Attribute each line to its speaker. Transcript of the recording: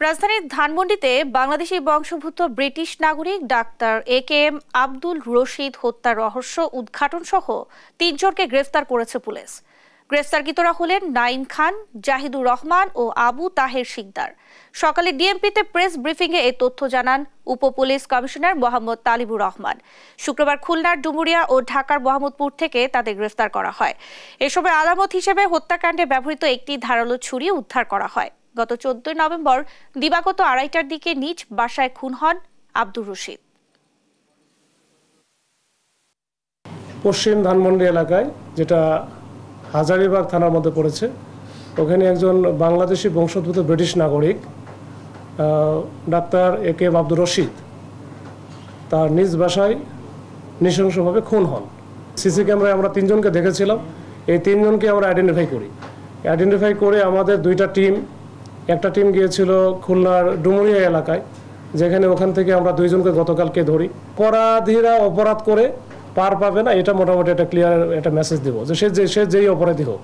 Speaker 1: রাজধানীর ধানমন্ডিতে বাংলাদেশি বংশোদ্ভূত ব্রিটিশ নাগরিক ডাক্তার এ.কে.এম. আব্দুল রশিদ হত্যার রহস্য উদ্ঘাটন সহ 3 জনকে গ্রেফতার করেছে পুলিশ। গ্রেফতারকৃতরা হলেন নাঈম খান, জাহিদুর রহমান ও আবু তাহের শিকদার। সকালে ডিএমপিতে প্রেস ব্রিফিংয়ে এই তথ্য জানান উপ-পুলিশ কমিশনার মোহাম্মদ তালিবুর রহমান। শুক্রবার খুলনার ডুমুরিয়া ও ঢাকার মোহাম্মদপুর থেকে তাদের গ্রেফতার করা হয়। এ সময় আলামত হিসেবে হত্যাকাণ্ডে ব্যবহৃত একটি ধারালো ছুরি উদ্ধার করা হয়। গত 14 নভেম্বর দিবাগত 2:30টার দিকে নিজ বাসায় খুন হন আব্দুর রশিদ।
Speaker 2: পশ্চিম ধানমন্ডি এলাকায়, যেটা হাজারীবাগ থানার মধ্যে পড়েছে, ওখানে একজন বাংলাদেশি বংশোদ্ভূত ব্রিটিশ নাগরিক ডাক্তার এ.কে.এম. আব্দুর রশিদ তার নিজ বাসায় নৃশংসভাবে খুন হন। সিসি ক্যামেরায় আমরা 3 জনকে দেখেছিলাম। এই 3 জনকে আমরা আইডেন্টিফাই করে আমাদের 2টা টিম, একটা টিম গিয়েছিল খুলনার ডুমুরিয়া এলাকায়, যেখানে ওখান থেকে আমরা 2 জনকে গতকালকে ধরি। অপরাধীরা অপরাধ করে পার পাবে না, এটা মোটামুটি একটা ক্লিয়ার একটা মেসেজ দেবো যে সে যেই অপরাধী হোক।